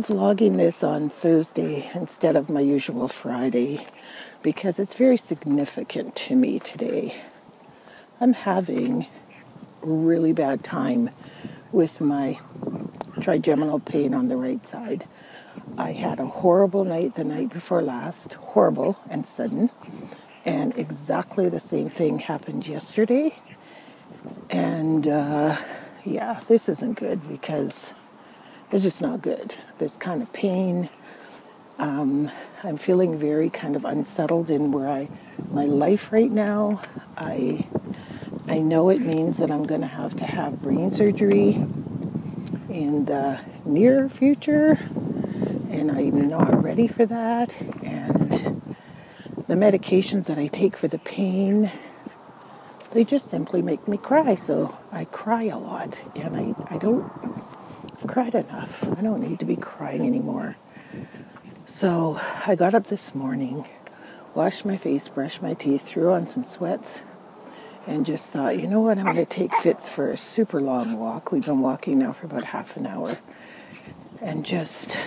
vlogging this on Thursday instead of my usual Friday because it's very significant to me today. I'm having a really bad time with my trigeminal pain on the right side. I had a horrible night the night before last, horrible and sudden, and exactly the same thing happened yesterday. And yeah, this isn't good because it's just not good. This kind of pain. I'm feeling very kind of unsettled in my life right now. I know it means that I'm going to have brain surgery in the near future, and I'm not ready for that. And the medications that I take for the pain, they just simply make me cry. So I cry a lot, and I don't cried enough. I don't need to be crying anymore. So I got up this morning, washed my face, brushed my teeth, threw on some sweats, and just thought, you know what, I'm going to take Fitz for a super long walk. We've been walking now for about half an hour. And just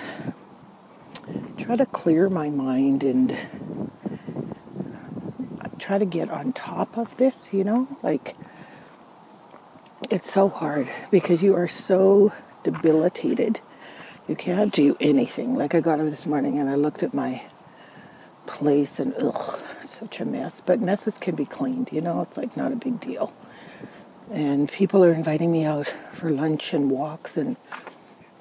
try to clear my mind and try to get on top of this, you know? Like, it's so hard because you are so debilitated. You can't do anything. Like, I got up this morning and I looked at my place and it's such a mess. But messes can be cleaned, you know? It's like not a big deal. And people are inviting me out for lunch and walks, and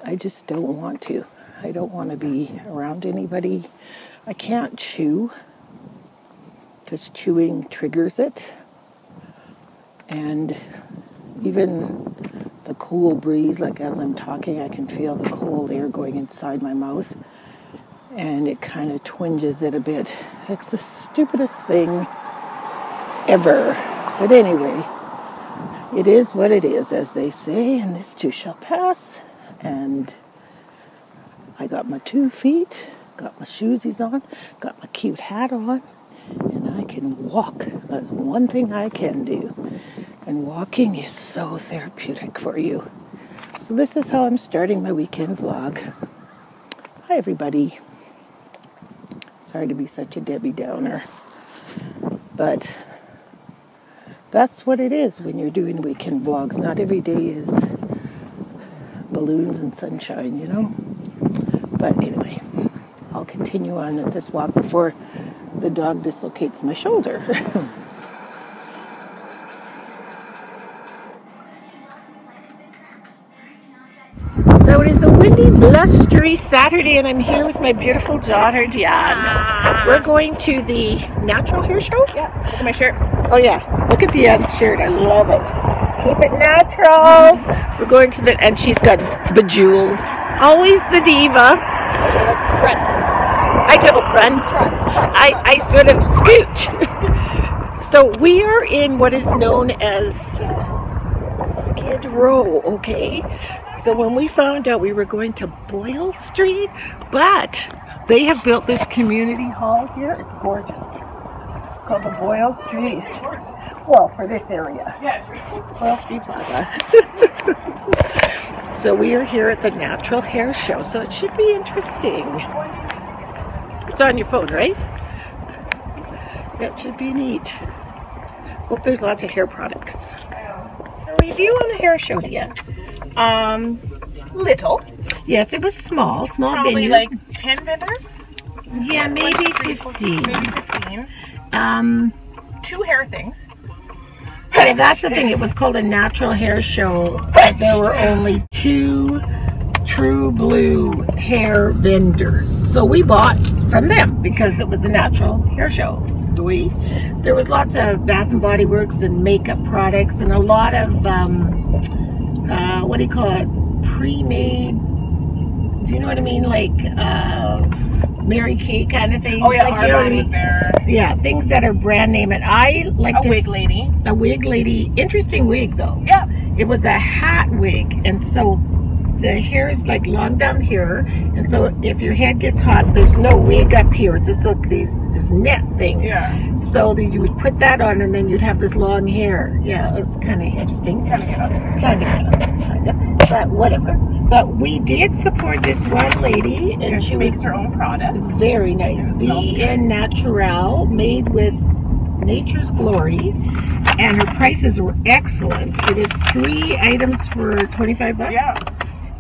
I just don't want to. I don't want to be around anybody. I can't chew because chewing triggers it. And even the cool breeze, like as I'm talking, I can feel the cold air going inside my mouth, and it kind of twinges it a bit. It's the stupidest thing ever. But anyway, it is what it is, as they say, and this too shall pass. And I got my 2 feet, got my shoesies on, got my cute hat on, and I can walk. That's one thing I can do. And walking is so therapeutic for you. So this is how I'm starting my weekend vlog. Hi, everybody. Sorry to be such a Debbie Downer. But that's what it is when you're doing weekend vlogs. Not every day is balloons and sunshine, you know? But anyway, I'll continue on with this walk before the dog dislocates my shoulder. So it is a windy, blustery Saturday, and I'm here with my beautiful daughter, Diane. We're going to the natural hair show? Yeah, look at my shirt. Oh yeah, look at Diane's shirt. I love it. Keep it natural. We're going to the, and she's got bejewels. Always the diva. Let's run. I don't run. I sort of scooch. So we are in what is known as Skid Row, okay? So when we found out we were going to Boyle Street, but they have built this community hall here. It's gorgeous. It's called the Boyle Street. Well, for this area. Boyle Street Plaza. So we are here at the Natural Hair Show, so it should be interesting. It's on your phone, right? That should be neat. Hope there's lots of hair products. A review on the hair show, Diane. Little. Yes, it was small Probably venue. like 10 vendors? Yeah, maybe like 15. Maybe 15. 2 hair things. Well, that's the thing. It was called a natural hair show, but there were only 2 true blue hair vendors. So we bought from them because it was a natural hair show. There was lots of Bath and Body Works and makeup products and a lot of, what do you call it, pre-made, do you know what I mean? Like, Mary Kay kind of things. Oh yeah, like, you know what I mean? was there. Yeah, things that are brand name. And I like A wig lady. A wig lady. Interesting wig though. Yeah. It was a hat wig, and so the hair is like long down here, and so if your head gets hot, there's no wig up here. It's just like this net thing. Yeah. So that you would put that on, and then you'd have this long hair. Yeah, it's kind of interesting. Kind of get up. Kind of. But whatever. But we did support this one lady, and she makes was her own product. very nice. Be Natural, made with nature's glory, and her prices were excellent. It is 3 items for 25 bucks. Yeah.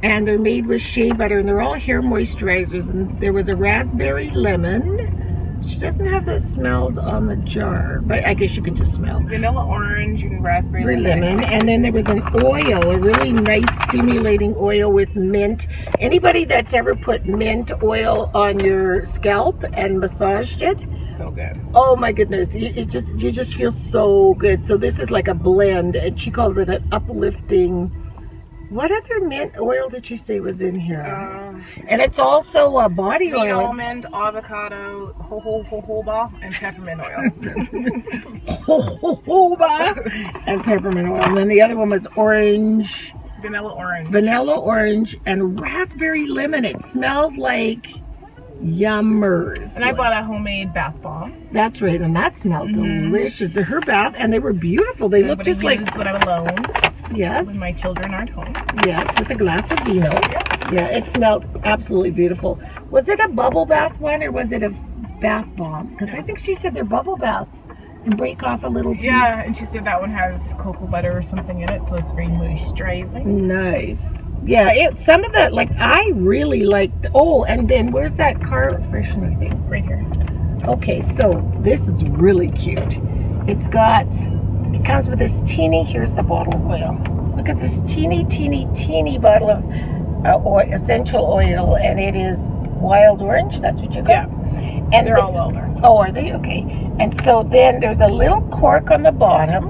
And they're made with shea butter, and they're all hair moisturizers. And there was a raspberry lemon. She doesn't have the smells on the jar, but I guess you can just smell. Vanilla orange and raspberry lemon. And then there was an oil, a really nice stimulating oil with mint. Anybody that's ever put mint oil on your scalp and massaged it, so good. oh my goodness, you just feel so good. So this is like a blend, and she calls it an uplifting. What other mint oil did she say was in here? And it's also a body sweet oil. Almond, avocado, hohohoba, and peppermint oil. Hohohoba and peppermint oil. And then the other one was orange. Vanilla orange. Vanilla orange and raspberry lemon. It smells like yummers. And I bought a homemade bath bomb. That's right, and that smelled delicious. They're her bath, and they were beautiful. They looked just like when I'm alone. Yes. When my children aren't home. Yes, with a glass of vino. Yeah, it smelled absolutely beautiful. Was it a bubble bath one, or was it a bath bomb? Because I think she said they're bubble baths and break off a little piece. Yeah, and she said that one has cocoa butter or something in it, so it's very moisturizing. Nice. Yeah, some of the, like, I really liked, oh, and then where's that car freshener thing? Right here. Okay, so this is really cute. It comes with this teeny, here's the bottle of oil. Look at this teeny bottle of essential oil, and it is wild orange. That's what you got? Yeah. And they're all wild orange. Oh, are they? Okay. And so then there's a little cork on the bottom.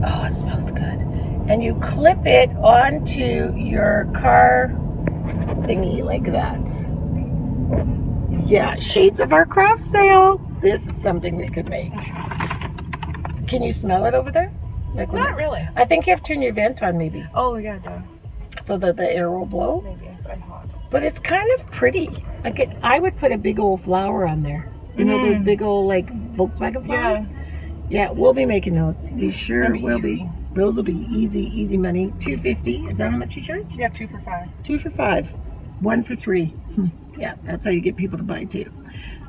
Oh, it smells good. And you clip it onto your car thingy like that. Yeah, shades of our craft sale. This is something we could make. Can you smell it over there? Like Not really. I think you have to turn your vent on, maybe. Oh, yeah, duh. So that the air will blow. Maybe, but I'm hot. But it's kind of pretty. Like I would put a big old flower on there. You know those big old like Volkswagen flowers? Yeah, we'll be making those. We sure will be. Those will be easy money. $2.50. Is that how much you charge? Yeah, 2 for $5. 2 for $5. 1 for $3. Yeah, that's how you get people to buy too.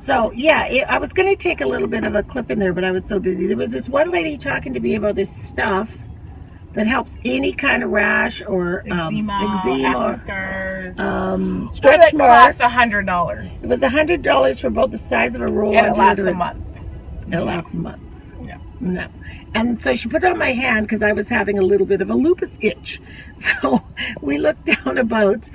So yeah, I was gonna take a little bit of a clip in there, but I was so busy. There was this one lady talking to me about this stuff that helps any kind of rash or eczema, scars, stretch marks. Costs $100. It was $100 for about the size of a roll. And it lasts a month. It lasts a month. Yeah. No. And so she put it on my hand because I was having a little bit of a lupus itch. So we looked down about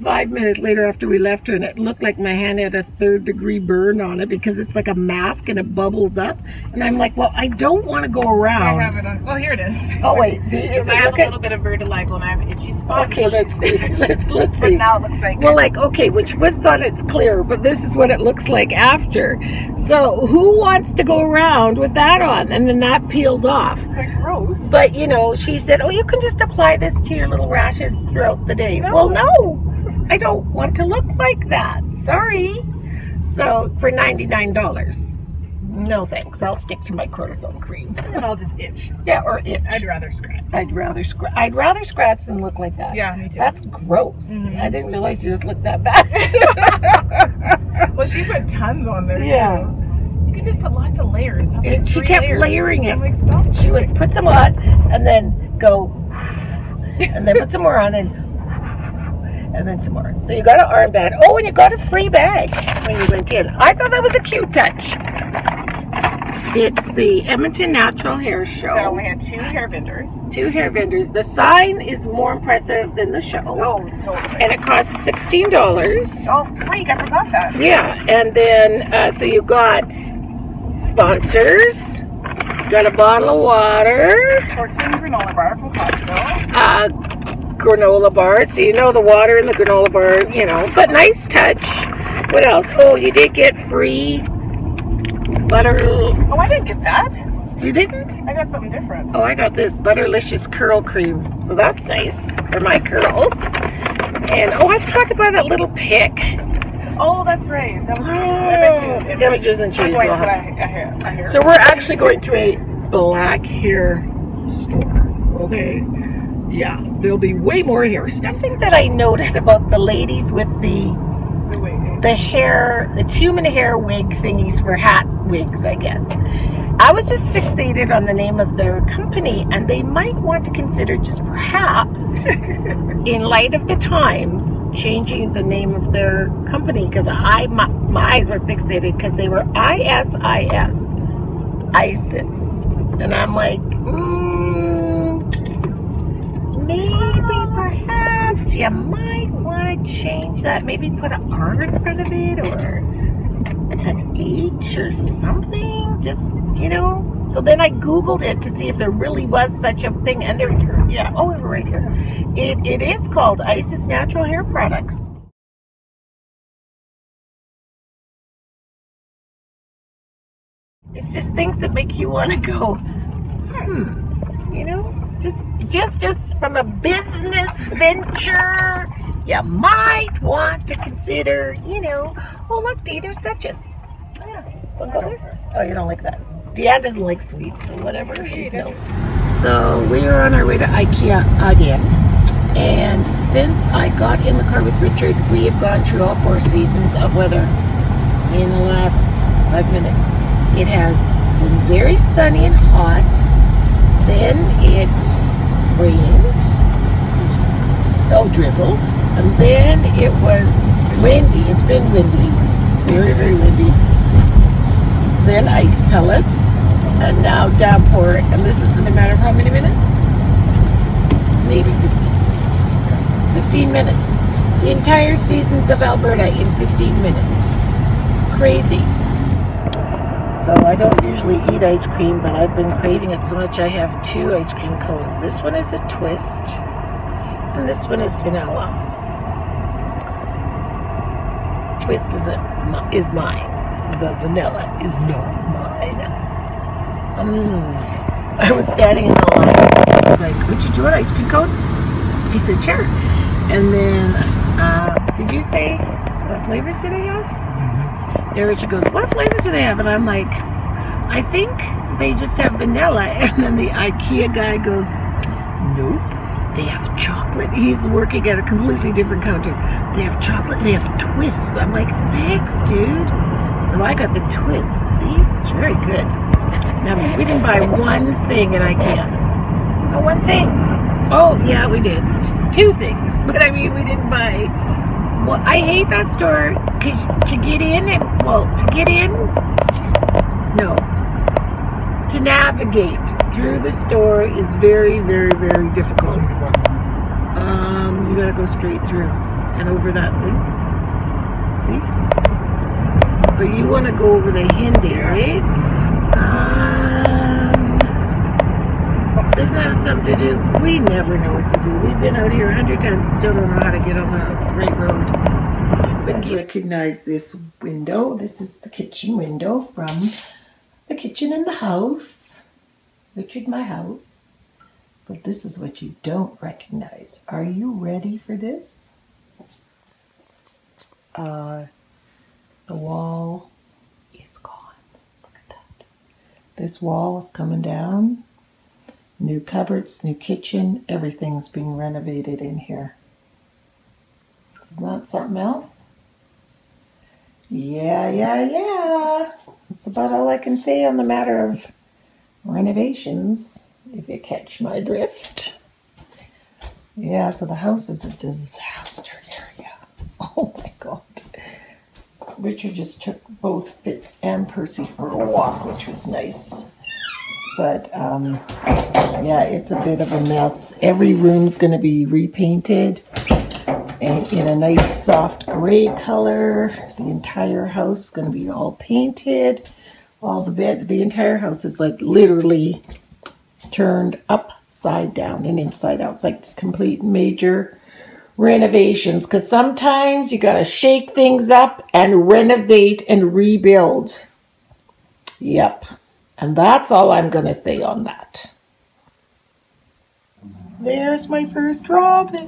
5 minutes later after we left her, and it looked like my hand had a 3rd-degree burn on it because it's like a mask and it bubbles up. And I'm like, well, I don't want to go around. I have it on. Oh, here it is. Oh, wait. Is I have a little bit of vertigo and I have an itchy spot. Okay, let's see. Let's see. But now it looks like... Well, like, okay, which was on it's clear, but this is what it looks like after. So who wants to go around with that on? And then that peels off. Like gross. But, you know, she said, oh, you can just apply this to your little rashes throughout the day. No. Well, no. I don't want to look like that. Sorry. So for $99. No thanks. I'll stick to my cortisone cream. And I'll just itch. Yeah, or itch. I'd rather scratch. I'd rather scratch than look like that. Yeah, me too. That's gross. I didn't realize yours looked that bad. Well, she put tons on there. Yeah. Too. You can just put lots of layers. She kept layering it. I'm like, stop. She would put some on and then go and then put some more on and then some more. So you got an armband. Oh, and you got a free bag when you went in. I thought that was a cute touch. It's the Edmonton Natural Hair Show. They only had 2 hair vendors. 2 hair vendors. The sign is more impressive than the show. Oh, totally. And it costs $16. Oh, freak, I forgot that. Yeah, and then, so you got sponsors. You got a bottle of water. Tortilla granola bar from Costco. Granola bar, so you know the water and the granola bar, you know, but nice touch. What else? Oh, you did get free butter. Oh, I didn't get that. You didn't? I got something different. Oh, I got this Butterlicious curl cream. So that's nice for my curls. And oh, I forgot to buy that little pick. Oh, that's right. That was Images and cheese. I hear. So we're actually going to a black hair store. Okay. Yeah, there'll be way more hair. Something that I noticed about the ladies with the hair, it's human hair wig thingies for hat wigs, I guess. I was just fixated on the name of their company, and they might want to consider just perhaps, in light of the times, changing the name of their company, because my eyes were fixated because they were ISIS, ISIS, and I'm like, maybe perhaps you might want to change that. Maybe put an R in front of it or an H or something. Just, you know. So then I Googled it to see if there really was such a thing. And there, yeah, oh, we were right here. It is called Isis Natural Hair Products. It's just things that make you want to go, you know. Just from a business venture, you might want to consider, you know, oh look, Dee, there's Duchess. Yeah, wanna go there? Oh, you don't like that. Deanne doesn't like sweets, so whatever, she's no. So we are on our way to IKEA again. And since I got in the car with Richard, we have gone through all 4 seasons of weather in the last 5 minutes. It has been very sunny and hot. Then it rained, drizzled, and then it was windy. It's been windy, very, very windy. Then ice pellets, and now downpour. And this is in a matter of how many minutes? Maybe 15 minutes. The entire seasons of Alberta in 15 minutes. Crazy. So I don't usually eat ice cream, but I've been craving it so much I have 2 ice cream cones. This one is a twist, and this one is vanilla. The twist is mine. The vanilla is not mine. I was standing in the line. I was like, Richard, do you want an ice cream cone? He said, sure. And then, did you say, what flavors do they have? Yeah, Richard goes, what flavors do they have? And I'm like, I think they just have vanilla. And then the IKEA guy goes, nope, they have chocolate. He's working at a completely different counter. They have chocolate, they have twists. I'm like, thanks, dude. So I got the twist, see? It's very good. Now, we didn't buy one thing at IKEA. Oh, one thing. Oh, yeah, we did. 2 things. But I mean, we didn't buy... Well, I hate that store because to get in, to navigate through the store is very, very, very difficult. You gotta go straight through and over that thing. See? But you want to go over the Hindi, right? Doesn't have something to do. We never know what to do. We've been out here 100 times, still don't know how to get on the right road. But you recognize this window. This is the kitchen window from the kitchen in the house. Richard, my house. But this is what you don't recognize. Are you ready for this? The wall is gone. Look at that. This wall is coming down. New cupboards, new kitchen, everything's being renovated in here. Isn't that something else? Yeah. That's about all I can say on the matter of renovations, if you catch my drift. Yeah, so the house is a disaster area. Oh my God. Richard just took both Fitz and Percy for a walk, which was nice. But, yeah, it's a bit of a mess. Every room's going to be repainted and in a nice soft gray color. The entire house is going to be all painted. All the beds, the entire house is like literally turned upside down and inside out. It's like complete major renovations, because sometimes you got to shake things up and renovate and rebuild. Yep. And that's all I'm going to say on that. There's my first robin.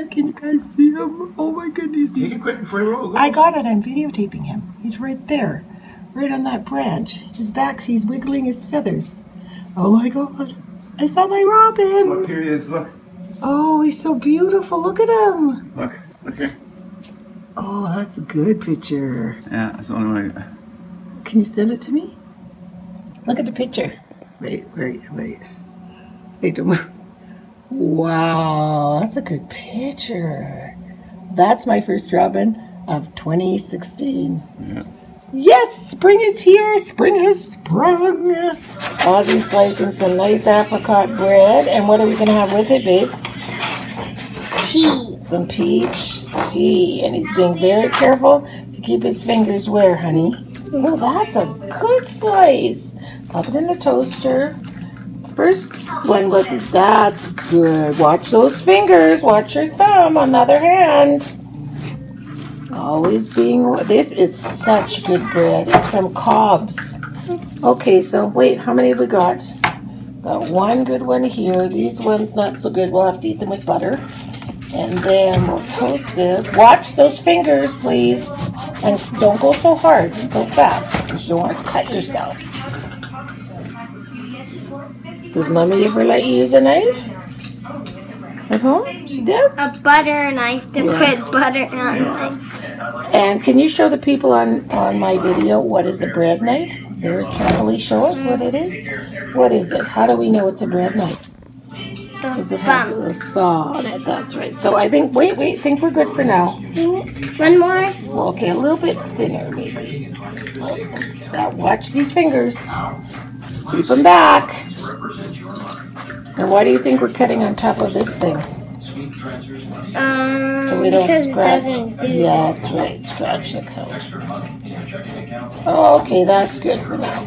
Can you guys see him? Oh my goodness. Take it quick before you roll. I got it. I'm videotaping him. He's right there. Right on that branch. His back, he's wiggling his feathers. Oh my God. I saw my robin. What periods? Look. Oh, he's so beautiful. Look at him. Look. Look here. Oh, that's a good picture. Yeah, that's the only one. Can you send it to me? Look at the picture. Wait. Don't move. Wow, that's a good picture. That's my first robin of 2016. Yeah. Yes, spring is here. Spring has sprung. Ozzy's slicing some nice apricot bread. And what are we going to have with it, babe? Tea. Some peach tea. And he's being very careful to keep his fingers where, honey? Oh, that's a good slice. Pop it in the toaster. First one was, that's good. Watch those fingers. Watch your thumb on the other hand. Always being, this is such good bread. It's from Cobb's. Okay, so wait, how many have we got? Got one good one here. These ones not so good. We'll have to eat them with butter. And then we'll toast this. Watch those fingers, please. And don't go so hard. Go fast, because you don't want to cut yourself. Does Mommy ever let you use a knife? At home? She does? A butter knife to put butter on my... And can you show the people on my video what is a bread knife? Very carefully show us what it is. What is it? How do we know it's a bread knife? Because it has a saw on it, that's right. So I think, wait, think we're good for now. One more? Well, okay, a little bit thinner maybe. Now watch these fingers. Keep them back. And why do you think we're cutting on top of this thing? So we don't because scratch. it doesn't do Yeah, that's right. Scratch the coat. Oh, okay, that's good for now.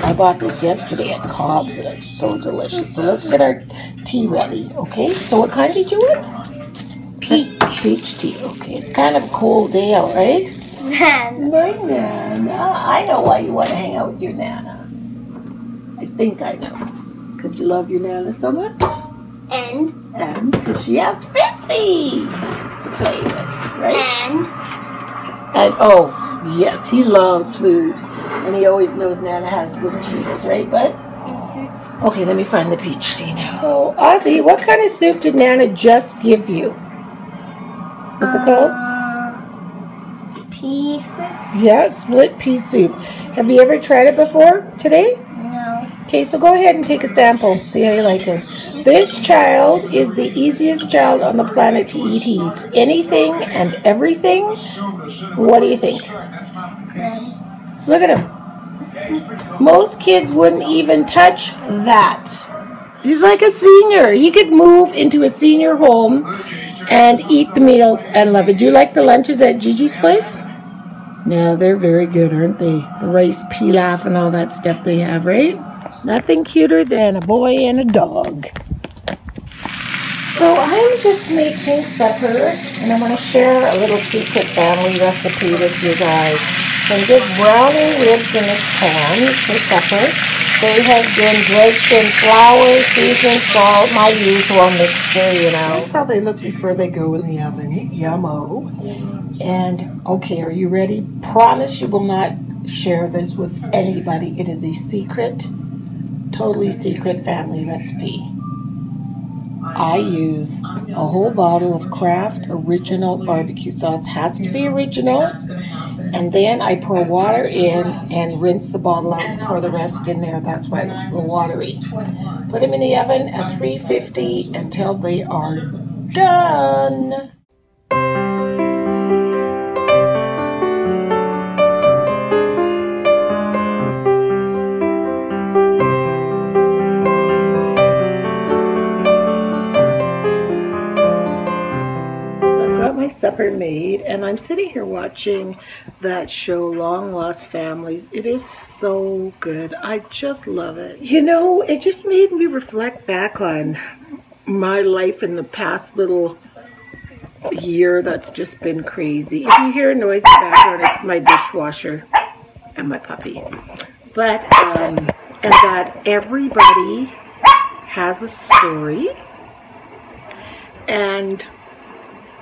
I bought this yesterday at Cobb's and it's so delicious. So let's get our tea ready, okay? So what kind did you want? Peach tea. Okay, it's kind of a cold day out, right? My Nana. I know why you want to hang out with your Nana. I think I know. Because you love your Nana so much. And because she has Fitzy to play with, right? And oh, yes, he loves food. And he always knows Nana has good treats, right, bud? Mm-hmm. Okay, let me find the peach tea now. So, Ozzy, what kind of soup did Nana just give you? What's it called? Pea soup? Yeah, split pea soup. Have you ever tried it before today? No. Okay, so go ahead and take a sample. See how you like it. This child is the easiest child on the planet to eat. He eats anything and everything. What do you think? Look at him. Most kids wouldn't even touch that. He's like a senior. He could move into a senior home and eat the meals and love it. Do you like the lunches at Gigi's place? No, they're very good, aren't they? The rice pilaf and all that stuff they have, right? Nothing cuter than a boy and a dog. So I'm just making supper, and I'm going to share a little secret family recipe with you guys. Some good browning ribs in this pan for supper. They have been dredged in flour, seasoned, salt, my usual mixture, you know. That's how they look before they go in the oven. Yummo. And, okay, are you ready? Promise you will not share this with anybody. It is a secret, totally secret family recipe. I use a whole bottle of Kraft original barbecue sauce. Has to be original. And then I pour water in and rinse the bottle out and pour the rest in there. That's why it looks a little watery. Put them in the oven at 350 until they are done. My supper made, and I'm sitting here watching that show Long Lost Families. It is so good. I just love it. You know, it just made me reflect back on my life in the past little year that's just been crazy. If you hear a noise in the background, it's my dishwasher and my puppy. But and that everybody has a story, and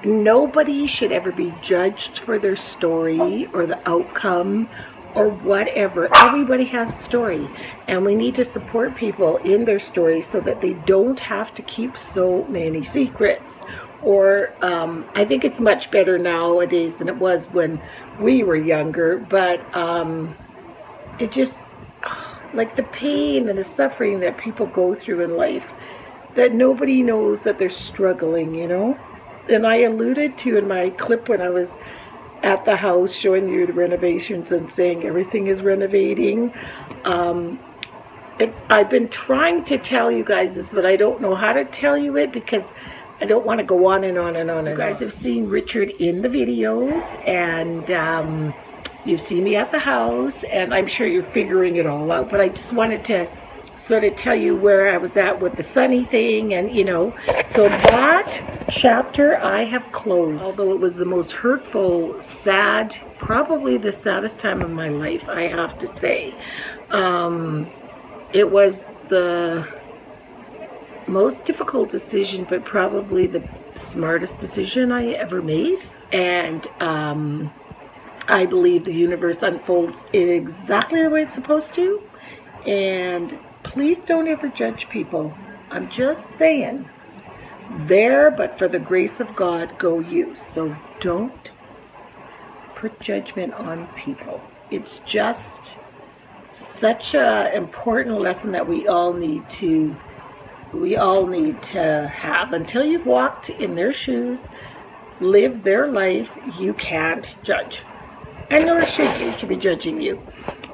nobody should ever be judged for their story or the outcome or whatever. Everybody has a story, and we need to support people in their stories so that they don't have to keep so many secrets. Or I think it's much better nowadays than it was when we were younger, but it just, like the pain and the suffering that people go through in life, that nobody knows that they're struggling, you know? And I alluded to in my clip when I was at the house showing you the renovations and saying everything is renovating. I've been trying to tell you guys this, but I don't know how to tell you it because I don't want to go on and on and on. You guys have seen Richard in the videos, and you've seen me at the house, and I'm sure you're figuring it all out, but I just wanted to sort of tell you where I was at with the Sunny thing, and you know, so that chapter I have closed. Although it was the most hurtful, sad, probably the saddest time of my life, I have to say. It was the most difficult decision, but probably the smartest decision I ever made. And I believe the universe unfolds in exactly the way it's supposed to. And please don't ever judge people. I'm just saying, there, but for the grace of God, go you. So don't put judgment on people. It's just such an important lesson that we all need to have. Until you've walked in their shoes, lived their life, you can't judge. And nor should you. Should be judging you.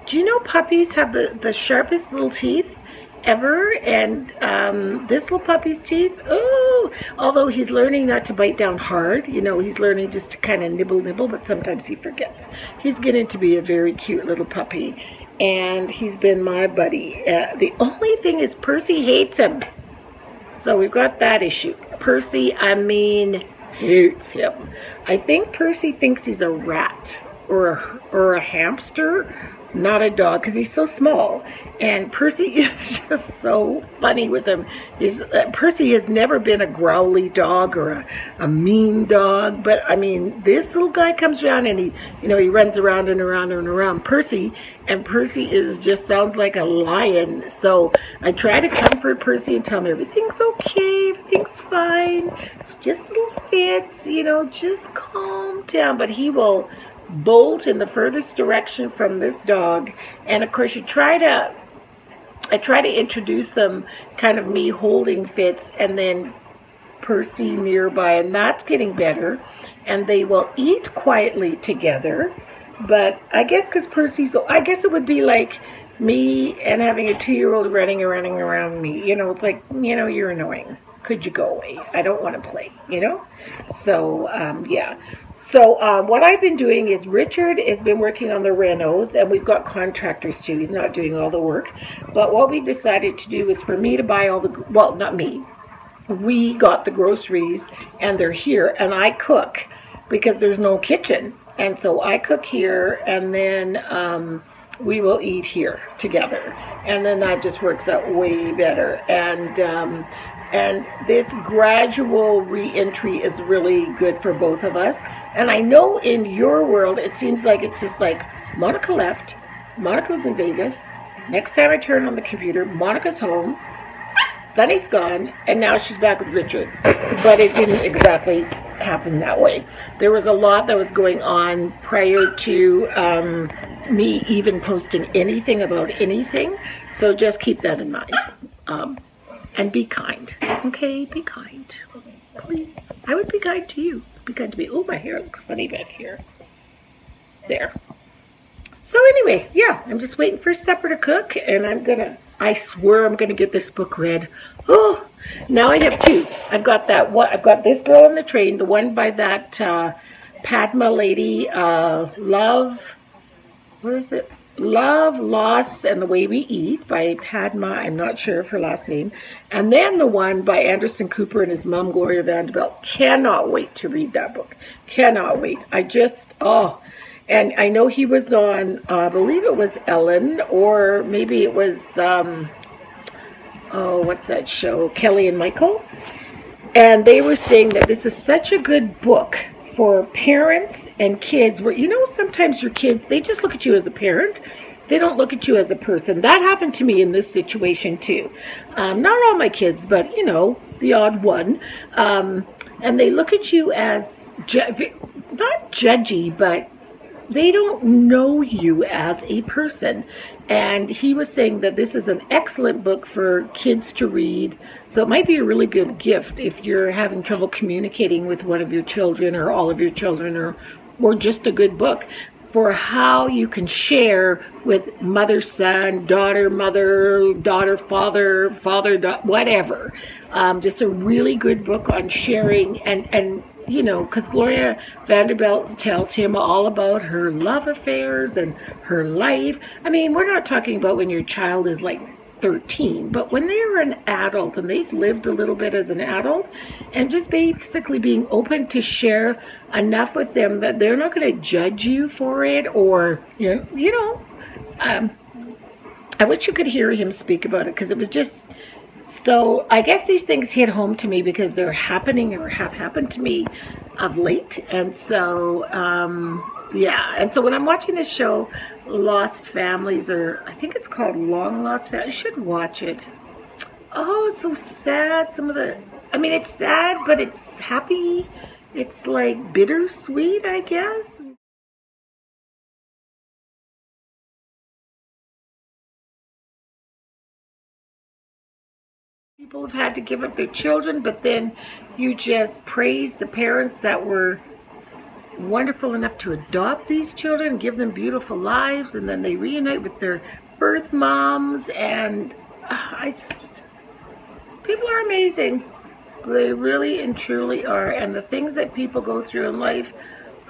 Do you know puppies have the sharpest little teeth ever? And this little puppy's teeth, oh, although he's learning not to bite down hard, you know, he's learning just to kind of nibble, but sometimes he forgets. He's getting to be a very cute little puppy, and he's been my buddy. The only thing is Percy hates him. So we've got that issue. Percy, I mean, hates him. I think Percy thinks he's a rat or a hamster, not a dog, because he's so small. And Percy is just so funny with him. Percy has never been a growly dog or a mean dog, but I mean, this little guy comes around and he runs around and around and around Percy, and Percy just sounds like a lion. So I try to comfort Percy and tell him everything's okay, everything's fine, it's just little fits, you know, just calm down. But he will bolt in the furthest direction from this dog. And of course I try to introduce them, kind of me holding Fitz and then Percy nearby, and that's getting better, and they will eat quietly together. But I guess because Percy's, I guess it would be like me and having a 2-year-old running around me, you know. It's like, you know, you're annoying, could you go away, I don't want to play, you know. So yeah. So what I've been doing is Richard has been working on the renos, and we've got contractors too. He's not doing all the work. But what we decided to do is for me to buy all the, well, not me. We got the groceries, and they're here, and I cook because there's no kitchen. And so I cook here, and then we will eat here together. And then that just works out way better. And this gradual re-entry is really good for both of us. And I know in your world, it seems like it's just like Monica left, Monica's in Vegas. Next time I turn on the computer, Monica's home, Sunny's gone, and now she's back with Richard. But it didn't exactly happen that way. There was a lot that was going on prior to me even posting anything about anything. So just keep that in mind. And be kind, okay? Be kind, please. I would be kind to you. Be kind to me. Oh, my hair looks funny back here. There. So anyway, yeah, I'm just waiting for supper to cook, and I swear I'm gonna get this book read. Oh, now I have two. I've got that one. I've got This Girl on the Train, the one by that Padma lady, Love, what is it? Love, Loss, and the Way We Eat by Padma. I'm not sure of her last name. And then the one by Anderson Cooper and his mom, Gloria Vanderbilt. Cannot wait to read that book. Cannot wait. I just, oh, And I know he was on, I believe it was Ellen, or maybe it was, what's that show? Kelly and Michael. And they were saying that this is such a good book for parents and kids where, sometimes your kids, they just look at you as a parent. They don't look at you as a person. That happened to me in this situation too. Not all my kids, but, the odd one. And they look at you as, not judgy, but they don't know you as a person. And he was saying that this is an excellent book for kids to read. So it might be a really good gift if you're having trouble communicating with one of your children or all of your children, or just a good book for how you can share with mother, son, daughter, mother, daughter, father, whatever. Just a really good book on sharing and because Gloria Vanderbilt tells him all about her love affairs and her life. I mean, we're not talking about when your child is like 13, but when they are an adult and they've lived a little bit as an adult, and just basically being open to share enough with them that they're not going to judge you for it, or I wish you could hear him speak about it, because it was just so, I guess these things hit home to me because they're happening or have happened to me of late. And so, yeah. And so when I'm watching this show, Lost Families, or I think it's called Long Lost Families, you should watch it. Oh, it's so sad. It's sad, but it's happy. It's like bittersweet, I guess. People have had to give up their children, but then you just praise the parents that were wonderful enough to adopt these children, give them beautiful lives, and then they reunite with their birth moms. And people are amazing. They really and truly are. And the things that people go through in life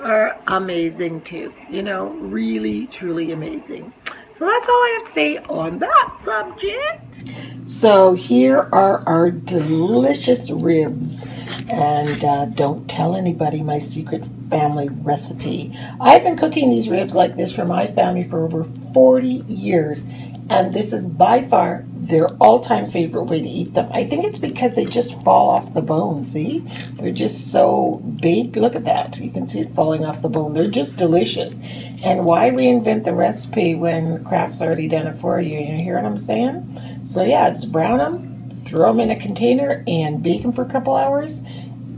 are amazing too. Really, truly amazing. So that's all I have to say on that subject. So here are our delicious ribs. And don't tell anybody my secret family recipe. I've been cooking these ribs like this for my family for over 40 years. And this is by far their all-time favorite way to eat them. I think it's because they just fall off the bone, see? They're just so big. Look at that. You can see it falling off the bone. They're just delicious. And why reinvent the recipe when Kraft's already done it for you? You hear what I'm saying? So yeah, just brown them, throw them in a container, and bake them for a couple hours.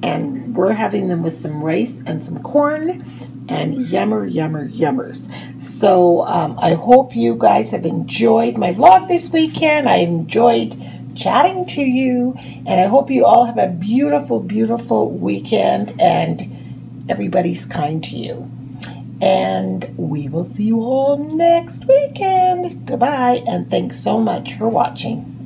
And we're having them with some rice and some corn, and yummers. So I hope you guys have enjoyed my vlog this weekend. I enjoyed chatting to you, and I hope you all have a beautiful, beautiful weekend, and everybody's kind to you. And we will see you all next weekend. Goodbye, and thanks so much for watching.